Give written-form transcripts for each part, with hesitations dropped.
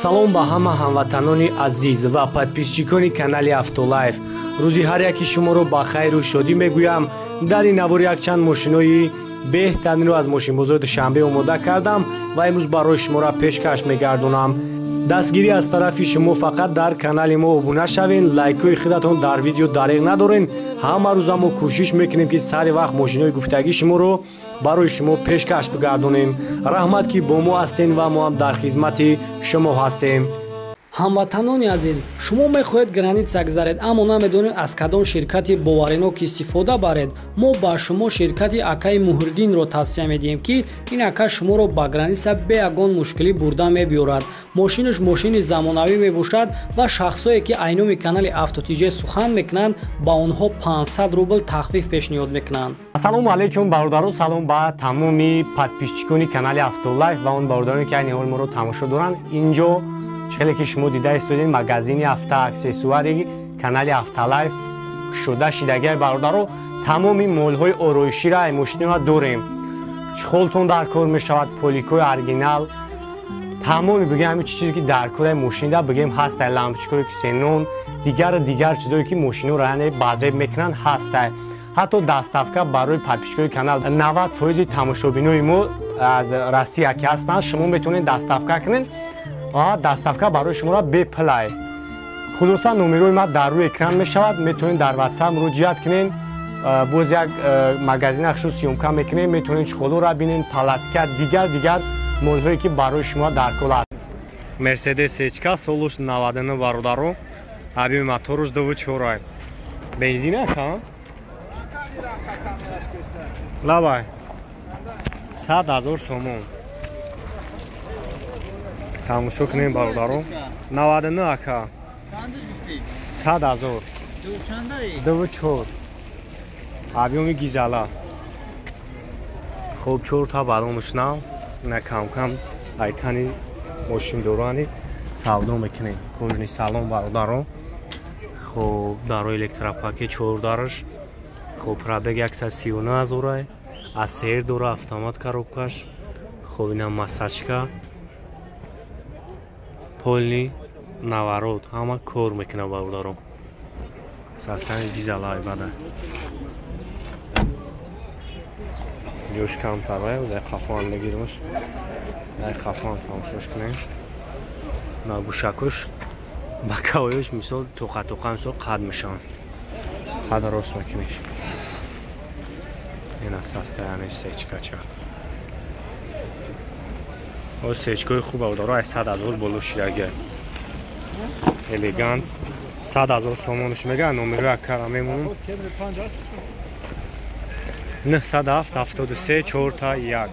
салом ба ҳама ҳамватанони азиз ва подписчикони канали Автолайф. рӯзи ҳар яки шуморо ба хайру шодӣ мегӯям. дар ин навор якчанд мошинои беҳтаринро аз мошинбозори Душанбе омода кардам ва имрӯз барои шуморо пешкаш мегардонам. дастгирӣ аз тарафи шумо фақат дар канали мо обуна шавен, лайкҳои худатон дар видео дариқ надорен. ҳама рӯза мо кӯшиш мекунем ки сари вақт мошинои гуфтагии шуморо барои шумо пешкаш бигардонем. раҳмат ки бо мо ҳастем ва мо ҳам дар хизмати шумо ҳастем. ҳамватанони азиз, шумо мехоҳед граница гузаред, аммо намедонед аз кадом ширкати боваринок истифода баред. мо ба шумо ширкати Акаи Муҳриддинро тавсия медиҳем ки ин ака шуморо ба граница бе ягон мушкилӣ бурда мебиёрад. мошинаш мошини замонавӣ мебошад ва шахсое ки айноми канали Автотиҷе сухан мекунанд ба онҳо 500 рубл тахфиф пешниҳод мекунанд. ассалому алайкум бародаро, салом ба тамоми подписчикони канали Автолайф ва он бародароне ки айни ҳол моро тамошо доранд. инҷо чхеле ки шумо дида истодед магазини авто аксессуари канали Автолайф шуда шидагиҳай бародаро, тамоми молҳои ороиширо ай мошиниро дорем. чхолтон дар кор мешавад, поликои оригинал, тамоми бигем ҳамин чизе ки дар кори мошинда бигем ҳастай, лампочкаи ксенон, дигар чизое ки мошинро яъне базеб мекунанд ҳастай. ҳатто доставка барои подписчикои канал 90% тамошобинои мо аз Россия ки ҳастанд, шумо метавонед доставка кунед ва доставка барои шуморо беплай. хулоса номерои ман дар рӯи экран мешавад, метавонед дар WhatsApp муроҷиат кунед. боз як магазинашро сёмка мекунем, метавонед чхолоро бинед, палатка, дигар молҳое ки барои шумо дар кор аст. Mercedes H-ка солуш 99 бародаро, объеми моторуш 2.4 бензин ака. Лавай 100,000 сомон. тамошо кунем бародаро. 99 ака. 100,000. 2.4 объеми гизала. хуб 4 та балонушнав на кам айтани мошиндорони савдо мекунем. кожни салон бародаро. хуб даро электропакет 4 дараш. хуб пробег 139,000 асер дора, автомат коробкаш. хуб ина масачка, полни наворот, ҳама кор мекунад бародаро. састани дизелай бада. ҷош камтар ва дай қафон мегиримш. дай қафон тамошош кунем. на гушакуш ба кавоёш мисол тоқа мисол қад мешаванд. қад рост мекунеш. ина састаяни сечкача. о сечкои хуб бародаро, ай 100,000 боло шидагия. элеганс 100,000 сомонуш мега, номеро акара мемонам. 907 73 4 та 1.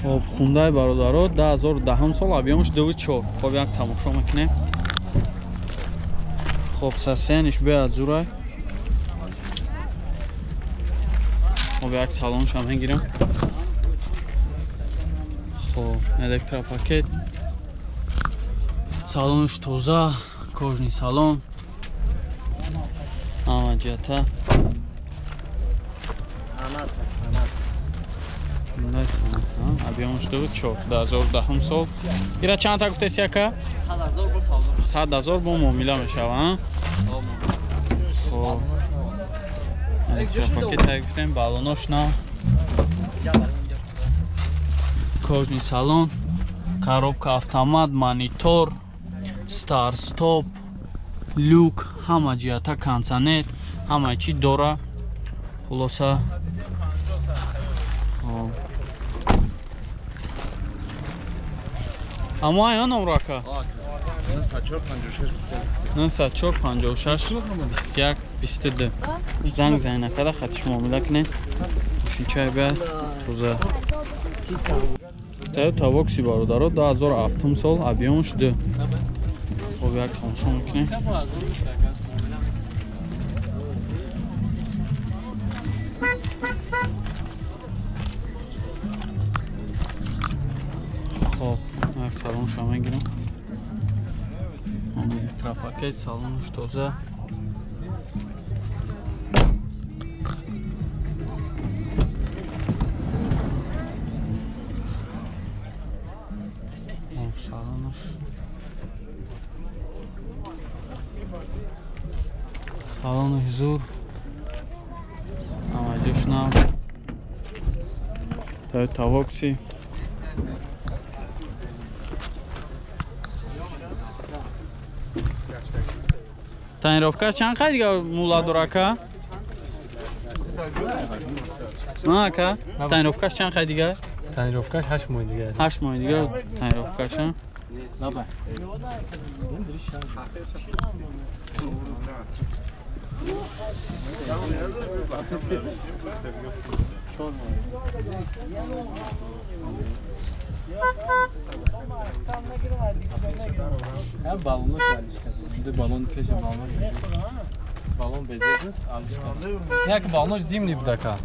خب خونده برادرها 2010 سال объемش 2.4. خب یک تماشا میکنیم. خب ساسیانش بیاد زورای. خب یک سالونش هم میگیرم. خب الکتروپاکت. سالونش توزه، کожний салон. اما جتا. объемش 2.4 2010 سال. ایرا چند تا گفتیسی اکا؟ 100,000 با معامله میشوه. خب الکتروپاکت گفتیم، بالوناش نه. کожний салон, коробка автомат, монитор, стар стоп, люк, ҳама ҷиҳата кондитсионер, ҳама чӣ дора. хулоса аммо ая номро ака 94 56 21 22. занг зайна када хатиш муомила кунед. мошинчаи бия тоза. Toyota Voxy бародаро 2007 сол, объемш 2. хоб як тамошо мекунем. хоб як салоншо мегирам. электропакет, салонш тоза. салони ҳузур таваҷҷӯҳ шунав Toyota Voxy Тонировкаш чанд қай дига мула дора ака? На ака? Тонировкаш чанд қай дига? Тонировкаш 8 моҳ дига. 8 моҳ дига тонировкаш а? Balonu şimdi balon peşe balon bezedi. Ya ki balon zimni bir dakika.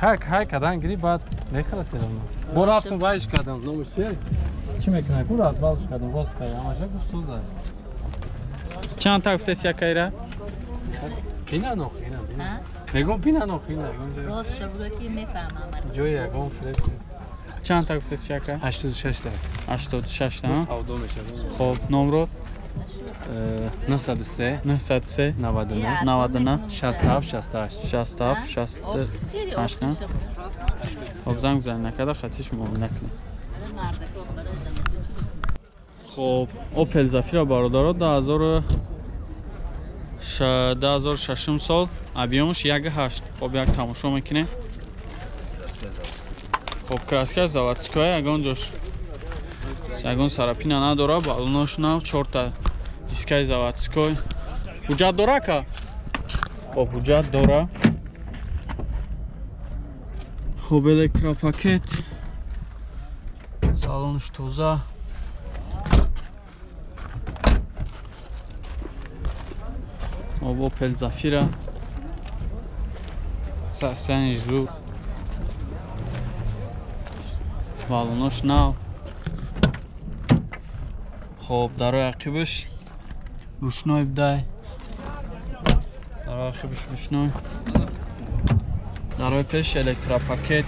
Her kadan gri bat ne kadar selam. Bu hafta var iş kadın zor şey. Kim ekmek kurat balış kadın roskaya ama şey bu sözler. Чанд тафтес якайра? Bina nok bina. Megum bina nok bina. راست شبکه میفهمم Joya gon flip. Чанд тафтес яка? 86 ta. 86 та. Savdo meşe. Хоб, номро Nasıl ise 903 Navadına 99 67 68 خب زنگ بزن نکرده خطیش معامله کنه خب اوپل زافیرا برادارا 2006 سال объемش 1.8 خب یک تماشا میکنه خب краска заводская ягон ҷош ягон сарапина надора балонош нав 4 та дискаи заводской ҳуҷҷат дора ка хоб ҳуҷҷат дора хоб электропакет салонш тоза хоб опел зафира сасяни зур балонош нав хоб дарои ақибаш рушной будай дарои ақибаш рушной дарои пеш электропакет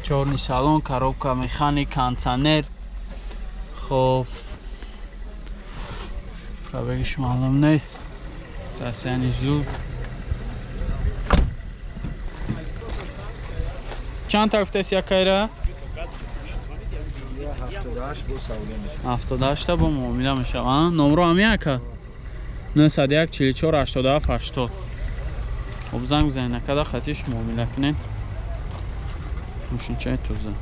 чорни салон коробка механик кондиционер хоб пробегиш маълум нест сасяни зур чанд та гуфтаст якайра 78 та бо муомила мешаванд номро ҳам яка 901 44 87 80 хоб занг бизанед накада хатиш муомила кунед мошинчаи тоза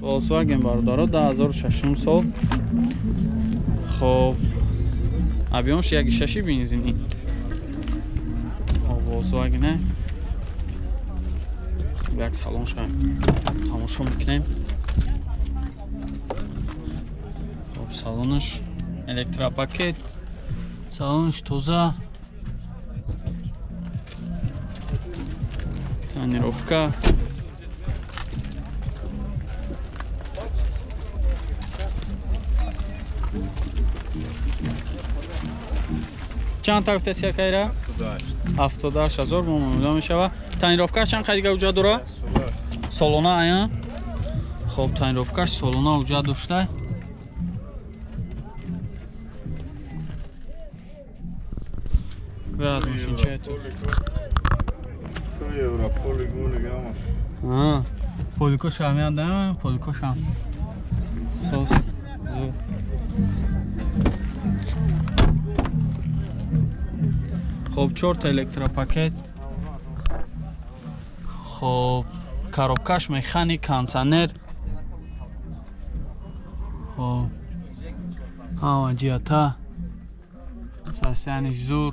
Volkswagen бародаро 2006 сол хоб объемш 1.6 бензини Volkswagen як салонша тамошо мекунем хоб салонаш электропакет салонаш тоза тонировка чанд та гуфтаст якайра 78 000 бо муомила мешава тонировкаш чанд қадига ҳуҷҷат дора солона ая хоб тонировкаш солона ҳуҷҷат дошта вяз мошинчаи ту поликош ҳам яндам поликош ҳам сос хоб 4 та электропакет хоб коробкаш механик кондиционер хоб ҳама ҷиҳата сасяниш зур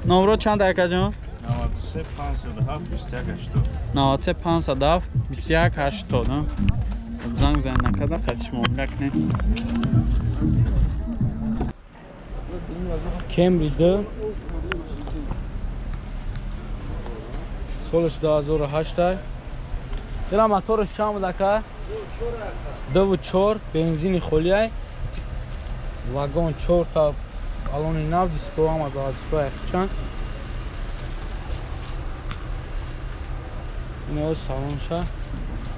номро чанд акаҷон 93 507 21 80 занг бизанед накарда хатиш муомила кунед Camry 2 солиш 2008 дила моториш чанд буд ака 2.4 бензини холияй вагон 4 та балони нав, диско ҳам аз заводскои яхичанд. ино салонша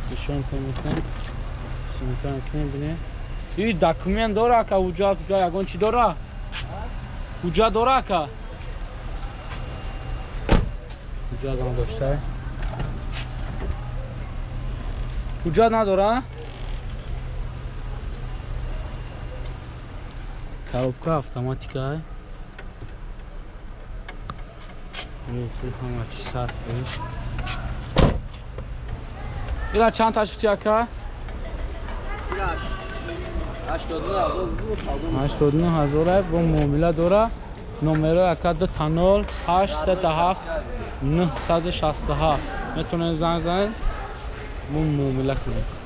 нишон мекунем, симка мекунем бинем. И документ дора ака, ҳуҷҷат ягон чӣ дора? ҳуҷҷат дора ака? ҳуҷҷат надошта. ҳуҷҷат надора? коробка автоматика. ира чанд ташриф ака? 89000 бо муомила дора. номеро ака ду танол 837 967 метавонед занг занед бо муомила кунед.